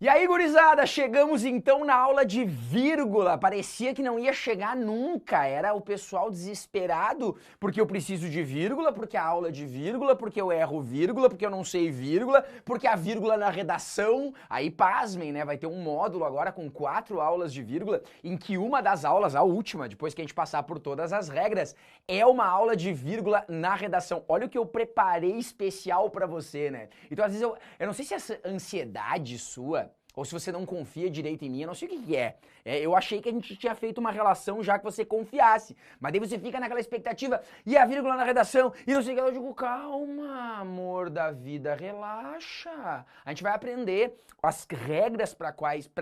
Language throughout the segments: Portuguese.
E aí, gurizada, chegamos então na aula de vírgula. Parecia que não ia chegar nunca. Era o pessoal desesperado porque eu preciso de vírgula, porque a aula é de vírgula, porque eu erro vírgula, porque eu não sei vírgula, porque a vírgula na redação. Aí, pasmem, né? Vai ter um módulo agora com 4 aulas de vírgula, em que uma das aulas, a última, depois que a gente passar por todas as regras, é uma aula de vírgula na redação. Olha o que eu preparei especial pra você, né? Então, às vezes, eu não sei se essa ansiedade sua, ou se você não confia direito em mim, eu não sei o que é. Eu achei que a gente tinha feito uma relação já que você confiasse. Mas daí você fica naquela expectativa, e a vírgula na redação, e não sei o que. Eu digo, calma, amor da vida, relaxa. A gente vai aprender as regras para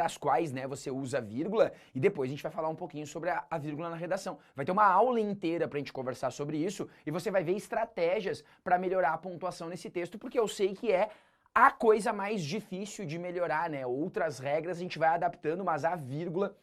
as quais, né, você usa a vírgula, e depois a gente vai falar um pouquinho sobre a vírgula na redação. Vai ter uma aula inteira pra gente conversar sobre isso, e você vai ver estratégias para melhorar a pontuação nesse texto, porque eu sei que é a coisa mais difícil de melhorar, né? Outras regras a gente vai adaptando, mas a vírgula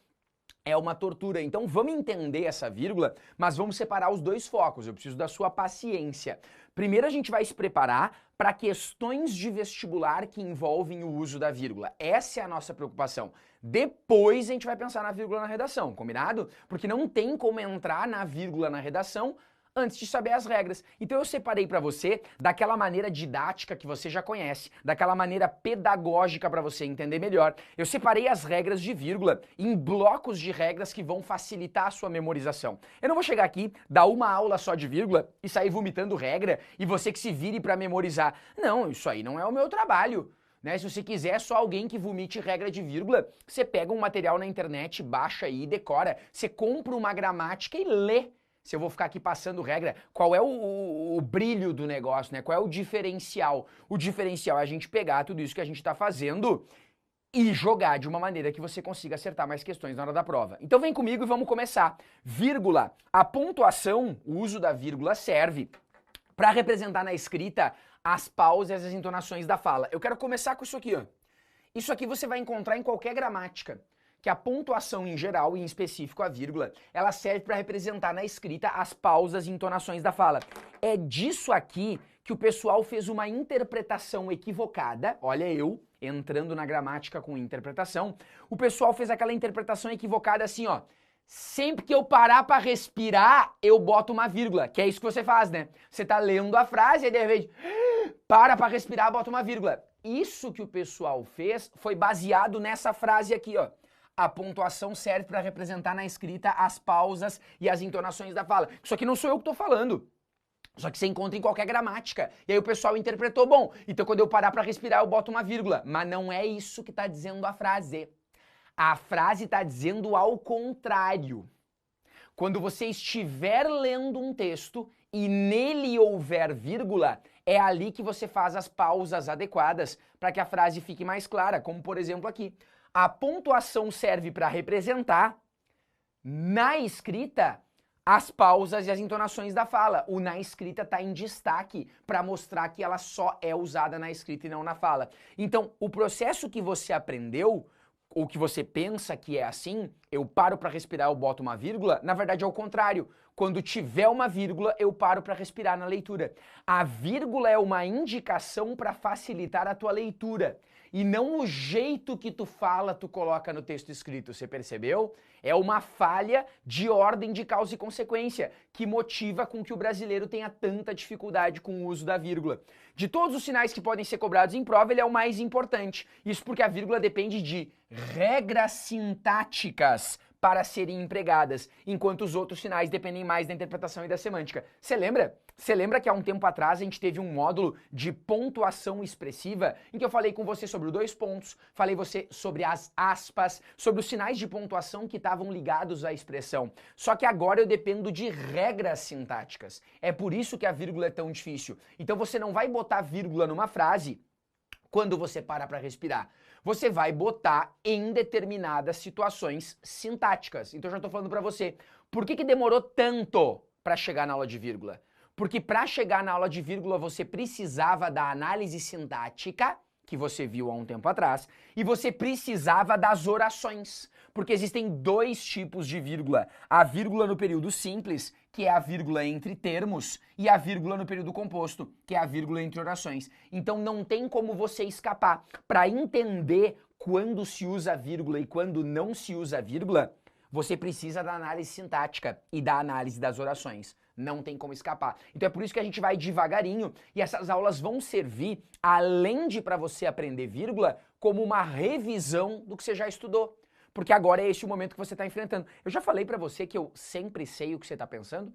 é uma tortura. Então vamos entender essa vírgula, mas vamos separar os dois focos. Eu preciso da sua paciência. Primeiro a gente vai se preparar para questões de vestibular que envolvem o uso da vírgula. Essa é a nossa preocupação. Depois a gente vai pensar na vírgula na redação, combinado? Porque não tem como entrar na vírgula na redação antes de saber as regras. Então eu separei para você daquela maneira didática que você já conhece, daquela maneira pedagógica para você entender melhor. Eu separei as regras de vírgula em blocos de regras que vão facilitar a sua memorização. Eu não vou chegar aqui, dar uma aula só de vírgula e sair vomitando regra e você que se vire para memorizar. Não, isso aí não é o meu trabalho. Né? Se você quiser só alguém que vomite regra de vírgula, você pega um material na internet, baixa aí e decora. Você compra uma gramática e lê. Se eu vou ficar aqui passando regra, qual é o brilho do negócio, né? Qual é o diferencial? O diferencial é a gente pegar tudo isso que a gente está fazendo e jogar de uma maneira que você consiga acertar mais questões na hora da prova. Então vem comigo e vamos começar. Vírgula. A pontuação, o uso da vírgula serve para representar na escrita as pausas e as entonações da fala. Eu quero começar com isso aqui, ó. Isso aqui você vai encontrar em qualquer gramática. Que a pontuação em geral, e em específico a vírgula, ela serve para representar na escrita as pausas e entonações da fala. É disso aqui que o pessoal fez uma interpretação equivocada, olha eu entrando na gramática com interpretação, o pessoal fez aquela interpretação equivocada assim, ó, sempre que eu parar para respirar, eu boto uma vírgula, que é isso que você faz, né? Você tá lendo a frase e de repente, para respirar, bota uma vírgula. Isso que o pessoal fez foi baseado nessa frase aqui, ó. A pontuação serve para representar na escrita as pausas e as entonações da fala. Isso aqui não sou eu que estou falando. Só que você encontra em qualquer gramática. E aí o pessoal interpretou, bom, então quando eu parar para respirar eu boto uma vírgula. Mas não é isso que está dizendo a frase. A frase está dizendo ao contrário. Quando você estiver lendo um texto e nele houver vírgula, é ali que você faz as pausas adequadas para que a frase fique mais clara, como por exemplo aqui. A pontuação serve para representar, na escrita, as pausas e as entonações da fala. O na escrita está em destaque para mostrar que ela só é usada na escrita e não na fala. Então, o processo que você aprendeu, ou que você pensa que é assim, eu paro para respirar, eu boto uma vírgula, na verdade é o contrário. Quando tiver uma vírgula, eu paro para respirar na leitura. A vírgula é uma indicação para facilitar a tua leitura. E não o jeito que tu fala, tu coloca no texto escrito, você percebeu? É uma falha de ordem de causa e consequência, que motiva com que o brasileiro tenha tanta dificuldade com o uso da vírgula. De todos os sinais que podem ser cobrados em prova, ele é o mais importante. Isso porque a vírgula depende de regras sintáticas para serem empregadas, enquanto os outros sinais dependem mais da interpretação e da semântica. Você lembra? Você lembra que há um tempo atrás a gente teve um módulo de pontuação expressiva em que eu falei com você sobre os 2 pontos, falei você sobre as aspas, sobre os sinais de pontuação que estavam ligados à expressão. Só que agora eu dependo de regras sintáticas. É por isso que a vírgula é tão difícil. Então você não vai botar vírgula numa frase quando você para respirar. Você vai botar em determinadas situações sintáticas. Então eu já estou falando para você, por que demorou tanto para chegar na aula de vírgula? Porque para chegar na aula de vírgula você precisava da análise sintática, que você viu há um tempo atrás, e você precisava das orações. Porque existem 2 tipos de vírgula. A vírgula no período simples, que é a vírgula entre termos, e a vírgula no período composto, que é a vírgula entre orações. Então não tem como você escapar. Para entender quando se usa vírgula e quando não se usa vírgula, você precisa da análise sintática e da análise das orações. Não tem como escapar. Então é por isso que a gente vai devagarinho e essas aulas vão servir, além de para você aprender vírgula, como uma revisão do que você já estudou. Porque agora é esse o momento que você está enfrentando. Eu já falei para você que eu sempre sei o que você está pensando?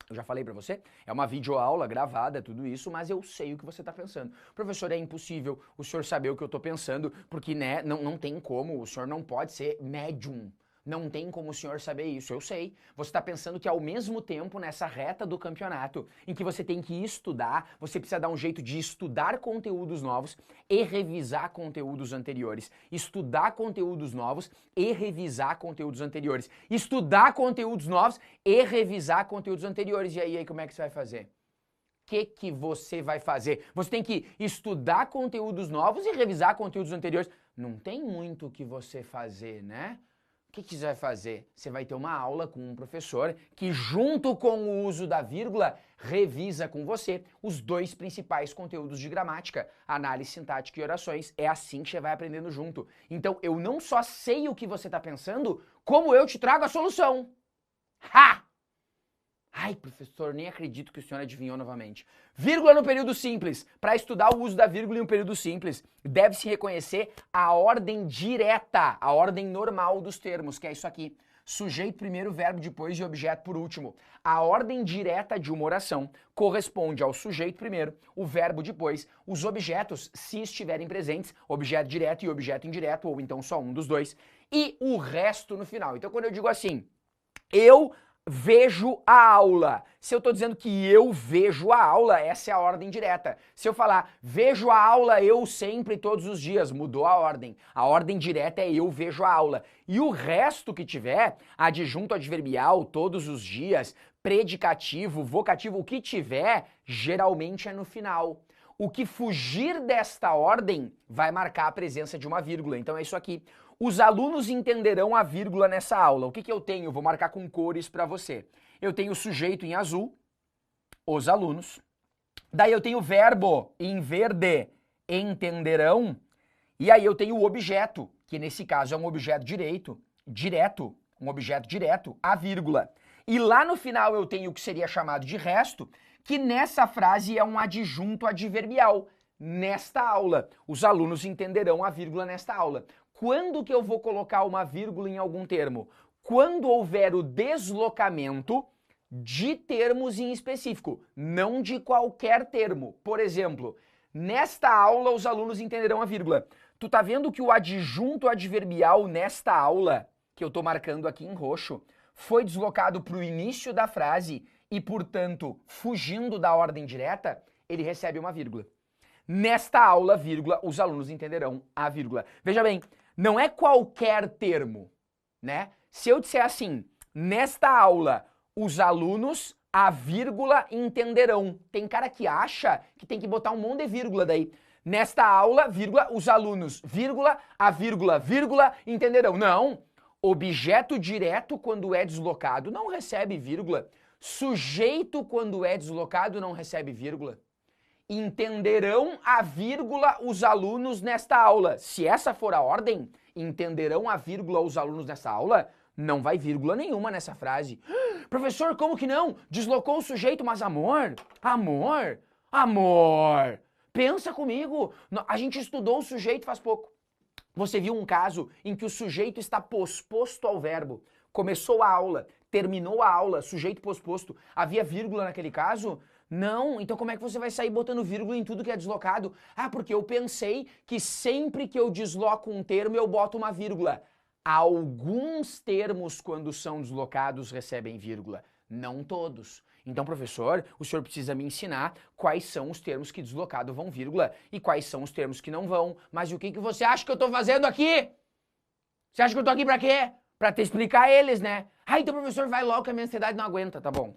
Eu já falei pra você, é uma videoaula gravada, tudo isso, mas eu sei o que você tá pensando. Professor, é impossível o senhor saber o que eu tô pensando, porque, né, não tem como, o senhor não pode ser médium. Não tem como o senhor saber isso, eu sei. Você está pensando que ao mesmo tempo, nessa reta do campeonato, em que você tem que estudar, você precisa dar um jeito de estudar conteúdos novos e revisar conteúdos anteriores. Estudar conteúdos novos e revisar conteúdos anteriores. Estudar conteúdos novos e revisar conteúdos anteriores. E aí como é que você vai fazer? O que você vai fazer? Você tem que estudar conteúdos novos e revisar conteúdos anteriores. Não tem muito o que você fazer, né? O que você vai fazer? Você vai ter uma aula com um professor que, junto com o uso da vírgula, revisa com você os dois principais conteúdos de gramática, análise sintática e orações. É assim que você vai aprendendo junto. Então, eu não só sei o que você está pensando, como eu te trago a solução. Ha! Ai, professor, nem acredito que o senhor adivinhou novamente. Vírgula no período simples. Para estudar o uso da vírgula em um período simples, deve-se reconhecer a ordem direta, a ordem normal dos termos, que é isso aqui. Sujeito primeiro, verbo depois e objeto por último. A ordem direta de uma oração corresponde ao sujeito primeiro, o verbo depois, os objetos, se estiverem presentes, objeto direto e objeto indireto, ou então só um dos dois, e o resto no final. Então, quando eu digo assim, eu vejo a aula. Se eu estou dizendo que eu vejo a aula, essa é a ordem direta. Se eu falar vejo a aula eu sempre, todos os dias, mudou a ordem. A ordem direta é eu vejo a aula. E o resto que tiver, adjunto adverbial, todos os dias, predicativo, vocativo, o que tiver, geralmente é no final. O que fugir desta ordem vai marcar a presença de uma vírgula. Então é isso aqui. Os alunos entenderão a vírgula nessa aula. O que eu tenho? Vou marcar com cores para você. Eu tenho o sujeito em azul, os alunos. Daí eu tenho o verbo em verde, entenderão. E aí eu tenho o objeto, que nesse caso é um objeto direto, um objeto direto, a vírgula. E lá no final eu tenho o que seria chamado de resto, que nessa frase é um adjunto adverbial. Nesta aula, os alunos entenderão a vírgula nesta aula. Quando que eu vou colocar uma vírgula em algum termo? Quando houver o deslocamento de termos em específico, não de qualquer termo. Por exemplo, nesta aula os alunos entenderão a vírgula. Tu tá vendo que o adjunto adverbial nesta aula, que eu tô marcando aqui em roxo, foi deslocado para o início da frase e, portanto, fugindo da ordem direta, ele recebe uma vírgula. Nesta aula, vírgula, os alunos entenderão a vírgula. Veja bem, não é qualquer termo, né? Se eu disser assim, nesta aula, os alunos, a vírgula, entenderão. Tem cara que acha que tem que botar um monte de vírgula daí. Nesta aula, vírgula, os alunos, vírgula, a vírgula, entenderão. Não, objeto direto, quando é deslocado, não recebe vírgula. Sujeito, quando é deslocado, não recebe vírgula. Entenderão a vírgula os alunos nesta aula. Se essa for a ordem, entenderão a vírgula os alunos nessa aula, não vai vírgula nenhuma nessa frase. Professor, como que não? Deslocou o sujeito, mas amor, pensa comigo. A gente estudou o sujeito faz pouco. Você viu um caso em que o sujeito está posposto ao verbo. Começou a aula, terminou a aula, sujeito posposto. Havia vírgula naquele caso? Não, então como é que você vai sair botando vírgula em tudo que é deslocado? Ah, porque eu pensei que sempre que eu desloco um termo eu boto uma vírgula. Alguns termos, quando são deslocados, recebem vírgula, não todos. Então, professor, o senhor precisa me ensinar quais são os termos que deslocado vão vírgula e quais são os termos que não vão. Mas o que você acha que eu tô fazendo aqui? Você acha que eu tô aqui pra quê? Pra te explicar eles, né? Ah, então, professor, vai logo que a minha ansiedade não aguenta, tá bom.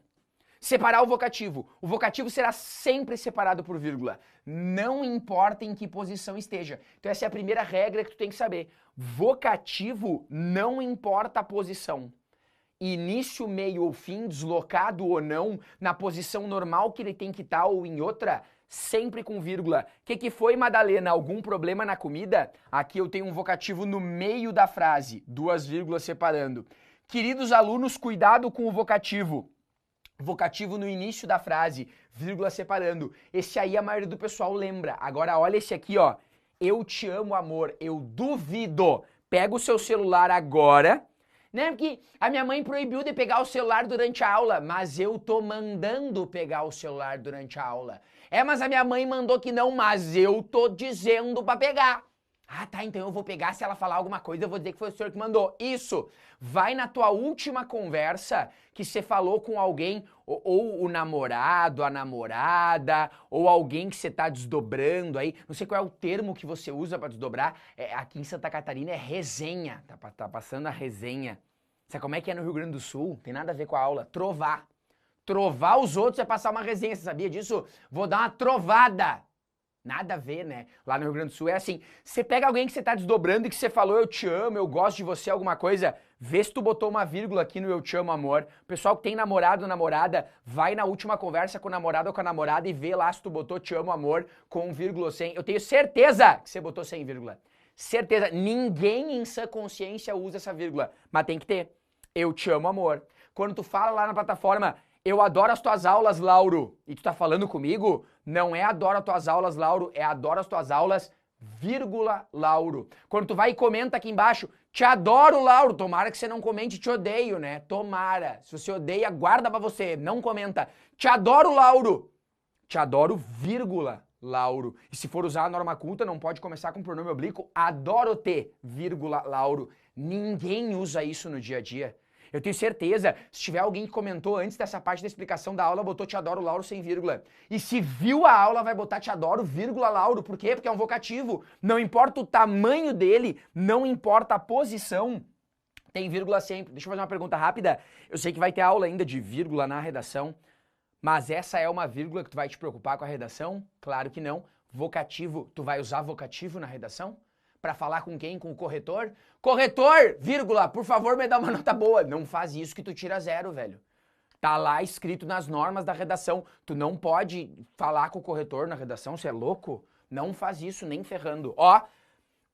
Separar o vocativo. O vocativo será sempre separado por vírgula. Não importa em que posição esteja. Então essa é a primeira regra que tu tem que saber. Vocativo não importa a posição. início, meio ou fim, deslocado ou não, na posição normal que ele tem que estar ou em outra, sempre com vírgula. Que foi, Madalena? Algum problema na comida? Aqui eu tenho um vocativo no meio da frase, 2 vírgulas separando. Queridos alunos, cuidado com o vocativo. Vocativo no início da frase, vírgula separando. Esse aí a maioria do pessoal lembra. Agora olha esse aqui, ó. Eu te amo, amor. Eu duvido. Pega o seu celular agora, né? Porque a minha mãe proibiu de pegar o celular durante a aula, mas eu tô mandando pegar o celular durante a aula. Mas a minha mãe mandou que não, mas eu tô dizendo pra pegar. Ah, tá, então eu vou pegar, se ela falar alguma coisa, eu vou dizer que foi o senhor que mandou. Isso, vai na tua última conversa que você falou com alguém, ou o namorado, a namorada, ou alguém que você tá desdobrando aí, não sei qual é o termo que você usa pra desdobrar, aqui em Santa Catarina é resenha, tá passando a resenha. Sabe como é que é no Rio Grande do Sul? Tem nada a ver com a aula, trovar. Trovar os outros é passar uma resenha, você sabia disso? Vou dar uma trovada. Nada a ver, né? Lá no Rio Grande do Sul é assim, você pega alguém que você tá desdobrando e que você falou eu te amo, eu gosto de você, alguma coisa, vê se tu botou uma vírgula aqui no eu te amo, amor. O pessoal que tem namorado ou namorada, vai na última conversa com o namorado ou com a namorada e vê lá se tu botou te amo, amor, com vírgula ou sem. Eu tenho certeza que você botou sem vírgula. Certeza. Ninguém em sã consciência usa essa vírgula, mas tem que ter. Eu te amo, amor. Quando tu fala lá na plataforma, eu adoro as tuas aulas, Lauro, e tu tá falando comigo, não é adoro as tuas aulas, Lauro, é adoro as tuas aulas, vírgula, Lauro. Quando tu vai e comenta aqui embaixo, te adoro, Lauro, tomara que você não comente te odeio, né? Tomara. Se você odeia, guarda pra você, não comenta. Te adoro, Lauro. Te adoro, vírgula, Lauro. E se for usar a norma culta, não pode começar com pronome oblíquo, adoro-te, vírgula, Lauro. Ninguém usa isso no dia a dia. Eu tenho certeza, se tiver alguém que comentou antes dessa parte da explicação da aula, botou te adoro, Lauro, sem vírgula. E se viu a aula, vai botar te adoro, vírgula, Lauro. Por quê? Porque é um vocativo. Não importa o tamanho dele, não importa a posição, tem vírgula sempre. Deixa eu fazer uma pergunta rápida. Eu sei que vai ter aula ainda de vírgula na redação, mas essa é uma vírgula que tu vai te preocupar com a redação? Claro que não. Vocativo, tu vai usar vocativo na redação? Pra falar com quem? Com o corretor? Corretor, vírgula, por favor, me dá uma nota boa. Não faz isso que tu tira 0, velho. Tá lá escrito nas normas da redação. Tu não pode falar com o corretor na redação, você é louco? Não faz isso, nem ferrando. Ó,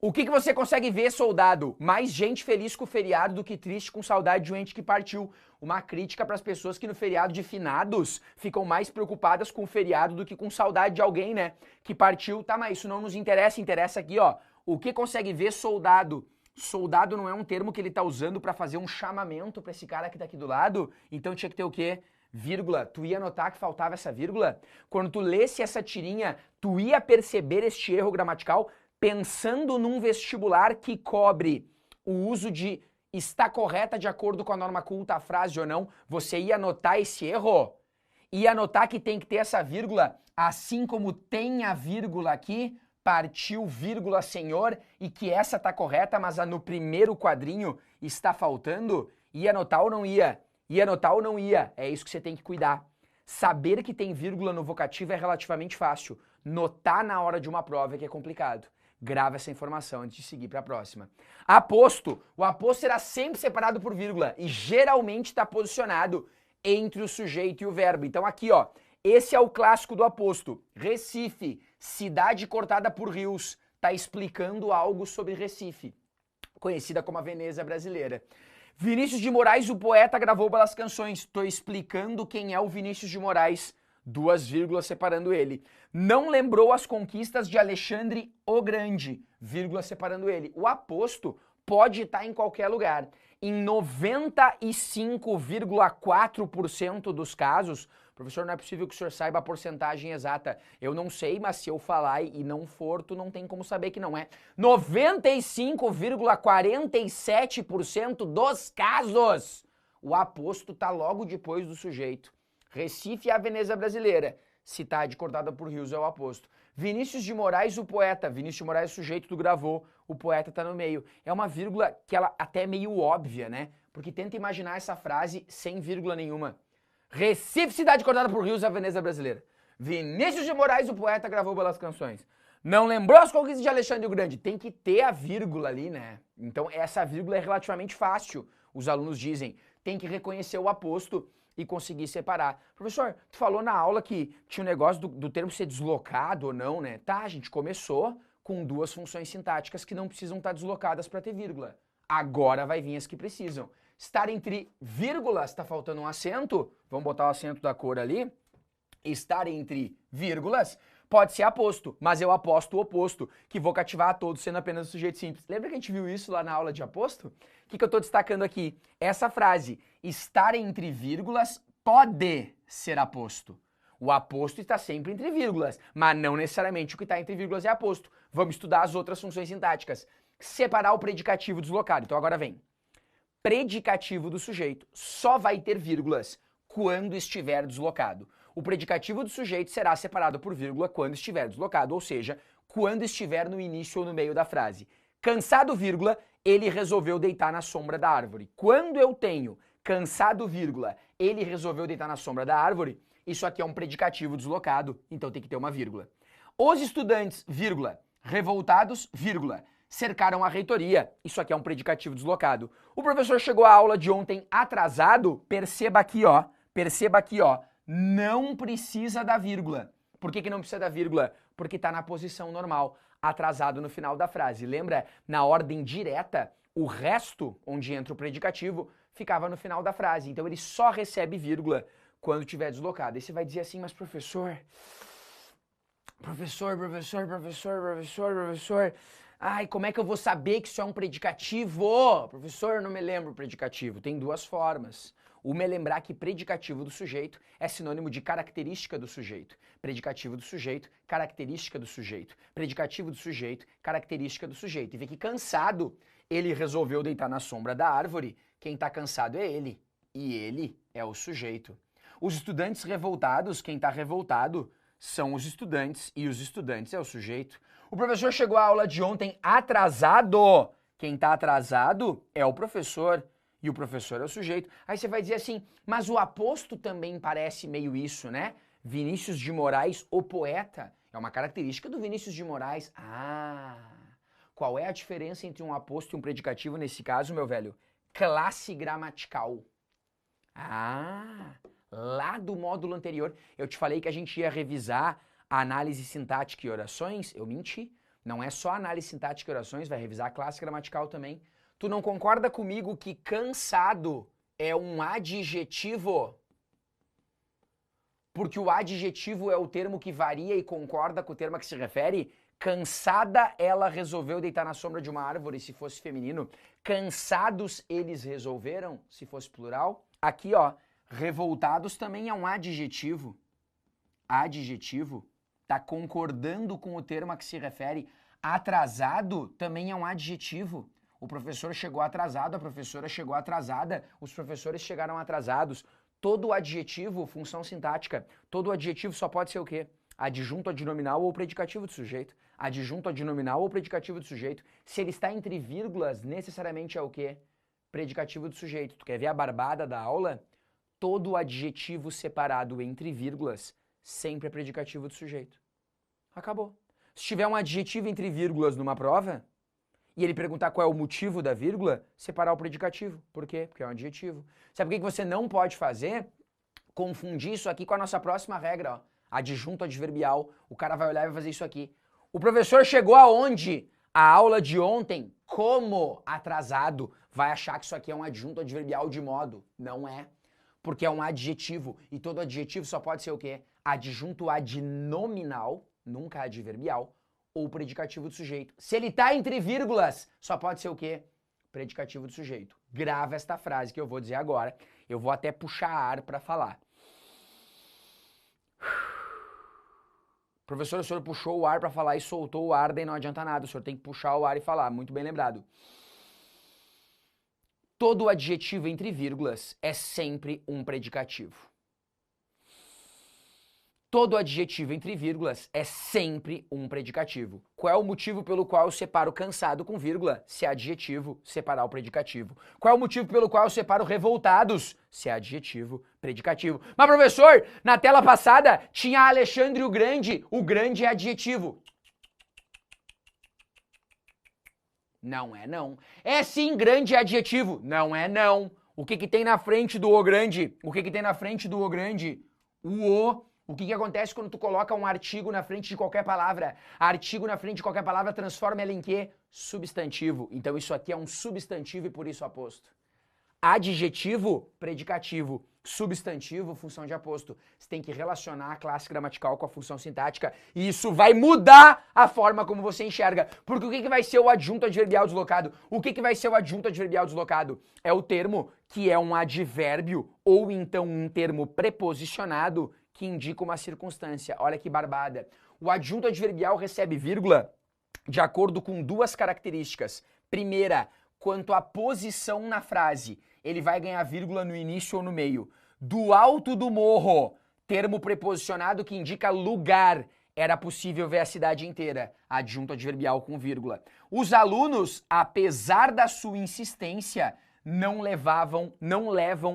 o que você consegue ver, soldado? Mais gente feliz com o feriado do que triste com saudade de um ente que partiu. Uma crítica para as pessoas que no feriado de finados ficam mais preocupadas com o feriado do que com saudade de alguém, né? Que partiu. Tá, mas isso não nos interessa, interessa aqui, ó. O que consegue ver, soldado? Soldado não é um termo que ele tá usando para fazer um chamamento para esse cara que tá aqui do lado? Então tinha que ter o quê? Vírgula. Tu ia notar que faltava essa vírgula? Quando tu lesse essa tirinha, tu ia perceber este erro gramatical pensando num vestibular que cobre o uso de está correta de acordo com a norma culta a frase ou não, você ia notar esse erro? Ia notar que tem que ter essa vírgula, assim como tem a vírgula aqui, partiu, vírgula, senhor, e que essa tá correta, mas no primeiro quadrinho está faltando? Ia notar ou não ia? Ia notar ou não ia? É isso que você tem que cuidar. Saber que tem vírgula no vocativo é relativamente fácil. Notar na hora de uma prova é que é complicado. Grava essa informação antes de seguir para a próxima. Aposto. O aposto será sempre separado por vírgula e geralmente está posicionado entre o sujeito e o verbo. Então aqui, ó, esse é o clássico do aposto. Recife, cidade cortada por rios, está explicando algo sobre Recife, conhecida como a Veneza brasileira. Vinícius de Moraes, o poeta, gravou belas canções. Estou explicando quem é o Vinícius de Moraes. 2 vírgulas separando ele. Não lembrou as conquistas de Alexandre o Grande, vírgula separando ele. O aposto pode estar em qualquer lugar. Em 95,4% dos casos, professor, não é possível que o senhor saiba a porcentagem exata. Eu não sei, mas se eu falar e não for, tu não tem como saber que não é. 95,47% dos casos, o aposto está logo depois do sujeito. Recife é a Veneza brasileira. Cidade cortada por rios é o aposto. Vinícius de Moraes, o poeta. Vinícius de Moraes, o sujeito do gravou. O poeta tá no meio. É uma vírgula que ela até é meio óbvia, né? Porque tenta imaginar essa frase sem vírgula nenhuma. Recife, cidade cortada por rios é a Veneza brasileira. Vinícius de Moraes, o poeta, gravou belas canções. Não lembrou as conquistas de Alexandre o Grande? Tem que ter a vírgula ali, né? Então essa vírgula é relativamente fácil, os alunos dizem. tem que reconhecer o aposto e conseguir separar. Professor, tu falou na aula que tinha um negócio do termo ser deslocado ou não, né? Tá, a gente começou com duas funções sintáticas que não precisam estar deslocadas para ter vírgula. Agora vai vir as que precisam. Estar entre vírgulas, está faltando um acento, vamos botar o acento da cor ali. Estar entre vírgulas pode ser aposto, mas eu aposto o oposto, que vou cativar a todos sendo apenas o sujeito simples. Lembra que a gente viu isso lá na aula de aposto? O que eu estou destacando aqui? Essa frase, estar entre vírgulas pode ser aposto. O aposto está sempre entre vírgulas, mas não necessariamente o que está entre vírgulas é aposto. Vamos estudar as outras funções sintáticas. Separar o predicativo deslocado. Então agora vem. Predicativo do sujeito só vai ter vírgulas quando estiver deslocado. O predicativo do sujeito será separado por vírgula quando estiver deslocado, ou seja, quando estiver no início ou no meio da frase. Cansado, vírgula, ele resolveu deitar na sombra da árvore. Quando eu tenho cansado, vírgula, ele resolveu deitar na sombra da árvore, isso aqui é um predicativo deslocado, então tem que ter uma vírgula. Os estudantes, vírgula, revoltados, vírgula, cercaram a reitoria. Isso aqui é um predicativo deslocado. O professor chegou à aula de ontem atrasado, perceba aqui, ó, não precisa da vírgula. Por que não precisa da vírgula? Porque está na posição normal, atrasado no final da frase. Lembra? Na ordem direta, o resto, onde entra o predicativo, ficava no final da frase. Então ele só recebe vírgula quando estiver deslocado. Aí você vai dizer assim, mas professor, ai, como é que eu vou saber que isso é um predicativo? Professor, eu não me lembro o predicativo. Tem duas formas. Uma é lembrar que predicativo do sujeito é sinônimo de característica do sujeito. Predicativo do sujeito, característica do sujeito. Predicativo do sujeito, característica do sujeito. E vê que cansado, ele resolveu deitar na sombra da árvore. Quem está cansado é ele. E ele é o sujeito. Os estudantes revoltados, quem está revoltado, são os estudantes. E os estudantes é o sujeito. O professor chegou à aula de ontem atrasado. Quem está atrasado é o professor. E o professor é o sujeito. Aí você vai dizer assim, mas o aposto também parece meio isso, né? Vinícius de Moraes, o poeta. É uma característica do Vinícius de Moraes. Ah, qual é a diferença entre um aposto e um predicativo nesse caso, meu velho? Classe gramatical. Ah, lá do módulo anterior, eu te falei que a gente ia revisar a análise sintática e orações. Eu menti. Não é só análise sintática e orações, vai revisar a classe gramatical também. Tu não concorda comigo que cansado é um adjetivo? Porque o adjetivo é o termo que varia e concorda com o termo a que se refere. Cansada, ela resolveu deitar na sombra de uma árvore, se fosse feminino. Cansados, eles resolveram, se fosse plural. Aqui, ó, revoltados também é um adjetivo. Adjetivo tá concordando com o termo a que se refere. Atrasado também é um adjetivo. O professor chegou atrasado, a professora chegou atrasada, os professores chegaram atrasados. Todo adjetivo, função sintática, todo adjetivo só pode ser o quê? Adjunto adnominal ou predicativo do sujeito. Adjunto adnominal ou predicativo do sujeito. Se ele está entre vírgulas, necessariamente é o quê? Predicativo do sujeito. Tu quer ver a barbada da aula? Todo adjetivo separado entre vírgulas sempre é predicativo do sujeito. Acabou. Se tiver um adjetivo entre vírgulas numa prova, e ele perguntar qual é o motivo da vírgula, separar o predicativo. Por quê? Porque é um adjetivo. Sabe o que você não pode fazer? Confundir isso aqui com a nossa próxima regra, ó. Adjunto adverbial. O cara vai olhar e vai fazer isso aqui. O professor chegou aonde? A aula de ontem, como atrasado, vai achar que isso aqui é um adjunto adverbial de modo. Não é. Porque é um adjetivo. E todo adjetivo só pode ser o quê? Adjunto adnominal, nunca adverbial, ou predicativo do sujeito. Se ele está entre vírgulas, só pode ser o quê? Predicativo do sujeito. Grava esta frase que eu vou dizer agora. Eu vou até puxar ar para falar. Professor, o senhor puxou o ar para falar e soltou o ar, daí não adianta nada. O senhor tem que puxar o ar e falar. Muito bem lembrado. Todo adjetivo entre vírgulas é sempre um predicativo. Todo adjetivo entre vírgulas é sempre um predicativo. Qual é o motivo pelo qual eu separo cansado com vírgula? Se é adjetivo, separar o predicativo. Qual é o motivo pelo qual eu separo revoltados? Se é adjetivo, predicativo. Mas professor, na tela passada tinha Alexandre o Grande é adjetivo. Não é não. É sim grande é adjetivo. Não é não. O que que tem na frente do O grande? O que que tem na frente do O grande? O O. O que que acontece quando tu coloca um artigo na frente de qualquer palavra? Artigo na frente de qualquer palavra transforma ela em quê? Substantivo. Então isso aqui é um substantivo e por isso aposto. Adjetivo, predicativo. Substantivo, função de aposto. Você tem que relacionar a classe gramatical com a função sintática e isso vai mudar a forma como você enxerga. Porque o que que vai ser o adjunto adverbial deslocado? O que que vai ser o adjunto adverbial deslocado? É o termo que é um advérbio ou então um termo preposicionado que indica uma circunstância. Olha que barbada. O adjunto adverbial recebe vírgula de acordo com duas características. Primeira, quanto à posição na frase. Ele vai ganhar vírgula no início ou no meio. Do alto do morro, termo preposicionado que indica lugar. Era possível ver a cidade inteira. Adjunto adverbial com vírgula. Os alunos, apesar da sua insistência, não levam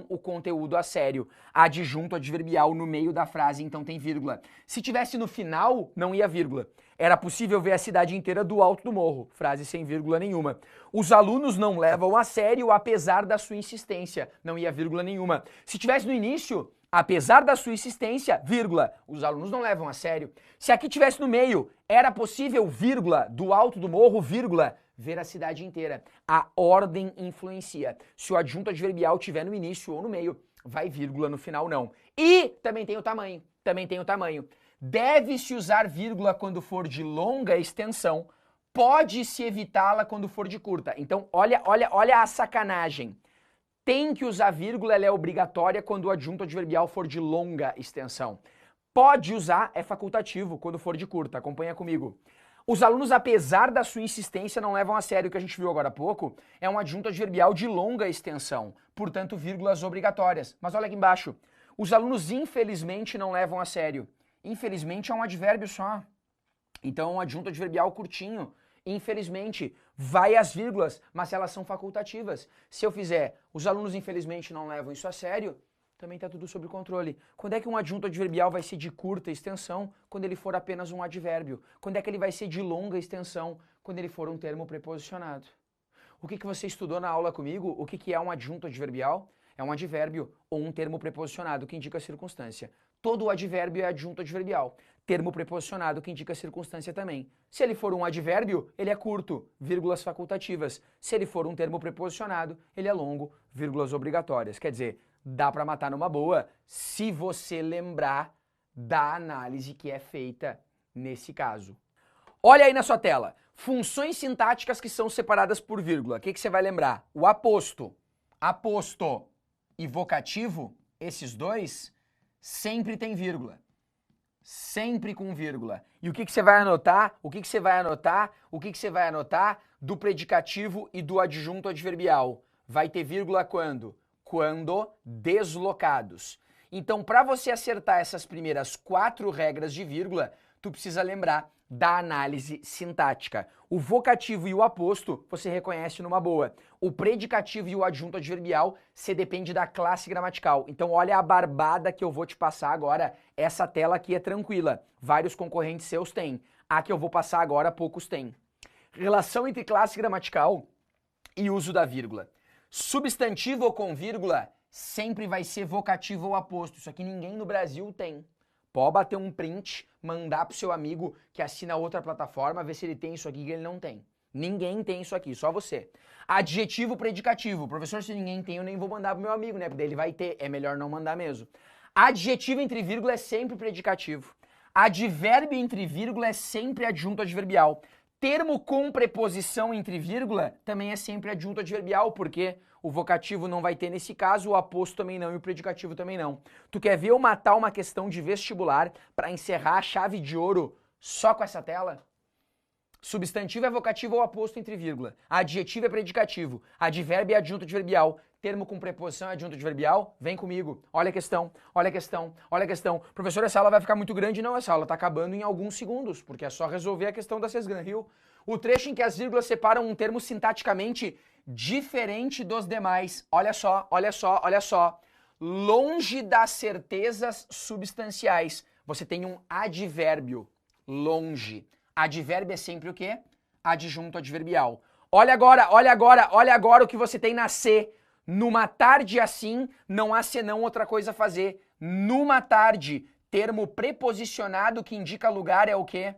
o conteúdo a sério. Adjunto adverbial no meio da frase, então tem vírgula. Se tivesse no final, não ia vírgula. Era possível ver a cidade inteira do alto do morro. Frase sem vírgula nenhuma. Os alunos não levam a sério, apesar da sua insistência. Não ia vírgula nenhuma. Se tivesse no início, apesar da sua insistência, vírgula. Os alunos não levam a sério. Se aqui tivesse no meio, era possível, vírgula, do alto do morro, vírgula, ver a cidade inteira. A ordem influencia. Se o adjunto adverbial tiver no início ou no meio, vai vírgula no final não. E também tem o tamanho. Deve-se usar vírgula quando for de longa extensão, pode-se evitá-la quando for de curta. Então, olha a sacanagem. Tem que usar vírgula, ela é obrigatória quando o adjunto adverbial for de longa extensão. Pode usar, é facultativo, quando for de curta. Acompanha comigo. Os alunos, apesar da sua insistência, não levam a sério. O que a gente viu agora há pouco é um adjunto adverbial de longa extensão, portanto, vírgulas obrigatórias. Mas olha aqui embaixo. Os alunos, infelizmente, não levam a sério. Infelizmente é um advérbio só. Então é um adjunto adverbial curtinho. Infelizmente, vai as vírgulas, mas elas são facultativas. Se eu fizer, os alunos infelizmente não levam isso a sério, também está tudo sob controle. Quando é que um adjunto adverbial vai ser de curta extensão? Quando ele for apenas um advérbio. Quando é que ele vai ser de longa extensão? Quando ele for um termo preposicionado. O que você estudou na aula comigo? O que é um adjunto adverbial? É um advérbio ou um termo preposicionado que indica a circunstância. Todo advérbio é adjunto adverbial. Termo preposicionado que indica a circunstância também. Se ele for um advérbio, ele é curto, vírgulas facultativas. Se ele for um termo preposicionado, ele é longo, vírgulas obrigatórias. Quer dizer, dá para matar numa boa se você lembrar da análise que é feita nesse caso. Olha aí na sua tela. Funções sintáticas que são separadas por vírgula. O que você vai lembrar? O aposto e vocativo, esses dois, sempre tem vírgula. Sempre com vírgula. E o que você vai anotar? O que você vai anotar do predicativo e do adjunto adverbial? Vai ter vírgula quando? Quando deslocados. Então, para você acertar essas primeiras 4 regras de vírgula, tu precisa lembrar da análise sintática. O vocativo e o aposto você reconhece numa boa. O predicativo e o adjunto adverbial, você depende da classe gramatical. Então olha a barbada que eu vou te passar agora. Essa tela aqui é tranquila. Vários concorrentes seus têm. A que eu vou passar agora, poucos têm. Relação entre classe gramatical e uso da vírgula. Substantivo com vírgula sempre vai ser vocativo ou aposto. Isso aqui ninguém no Brasil tem. Pode bater um print, mandar pro seu amigo que assina outra plataforma, ver se ele tem isso aqui que ele não tem. Ninguém tem isso aqui, só você. Adjetivo predicativo. Professor, se ninguém tem, eu nem vou mandar pro meu amigo, né? Porque ele vai ter, é melhor não mandar mesmo. Adjetivo entre vírgula é sempre predicativo. Advérbio entre vírgula é sempre adjunto adverbial. Termo com preposição entre vírgula também é sempre adjunto adverbial, porque o vocativo não vai ter nesse caso, o aposto também não e o predicativo também não. Tu quer ver eu matar uma questão de vestibular para encerrar a chave de ouro só com essa tela? Substantivo é vocativo ou aposto entre vírgula. Adjetivo é predicativo. Advérbio é adjunto adverbial. Termo com preposição é adjunto adverbial. Vem comigo. Olha a questão, olha a questão, olha a questão. Professor, essa aula vai ficar muito grande? Não, essa aula está acabando em alguns segundos, porque é só resolver a questão da Sesgran Rio. O trecho em que as vírgulas separam um termo sintaticamente diferente dos demais. Olha só, olha só, olha só. Longe das certezas substanciais. Você tem um advérbio. Longe. Advérbio é sempre o quê? Adjunto adverbial. Olha agora o que você tem na C. Numa tarde assim, não há senão outra coisa a fazer. Numa tarde, termo preposicionado que indica lugar é o quê?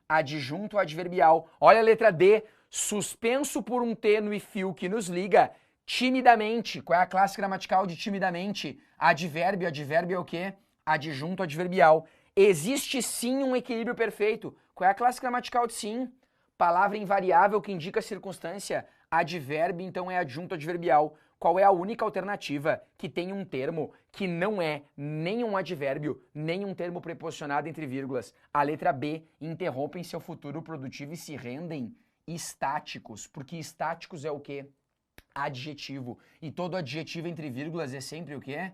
Adjunto adverbial. Olha a letra D. Suspenso por um tênue fio que nos liga. Timidamente. Qual é a classe gramatical de timidamente? Advérbio. Advérbio é o quê? Adjunto adverbial. Existe sim um equilíbrio perfeito. Qual é a classe gramatical de sim? Palavra invariável que indica circunstância. Advérbio, então, é adjunto adverbial. Qual é a única alternativa que tem um termo que não é nem um advérbio, nem um termo preposicionado entre vírgulas? A letra B. Interrompem seu futuro produtivo e se rendem estáticos. Porque estáticos é o quê? Adjetivo. E todo adjetivo entre vírgulas é sempre o quê?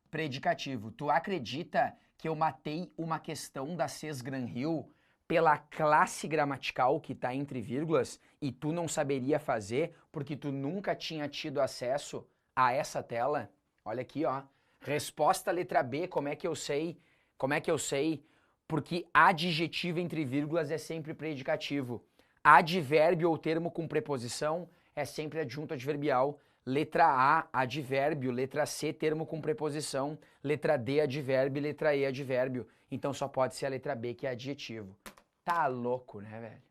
Predicativo. Tu acredita que eu matei uma questão da Cés Gran Hill pela classe gramatical que está entre vírgulas e tu não saberia fazer porque tu nunca tinha tido acesso a essa tela? Olha aqui, ó. Resposta letra B, como é que eu sei? Como é que eu sei? Porque adjetivo entre vírgulas é sempre predicativo. Advérbio ou termo com preposição é sempre adjunto adverbial. Letra A, advérbio. Letra C, termo com preposição. Letra D, advérbio. Letra E, advérbio. Então só pode ser a letra B, que é adjetivo. Tá louco, né, velho?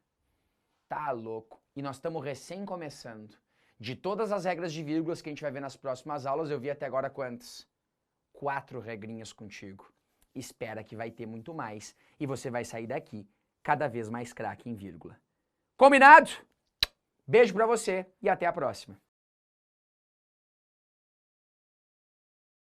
Tá louco. E nós estamos recém começando. De todas as regras de vírgulas que a gente vai ver nas próximas aulas, eu vi até agora quantas? 4 regrinhas contigo. Espera que vai ter muito mais. E você vai sair daqui cada vez mais craque em vírgula. Combinado? Beijo pra você e até a próxima.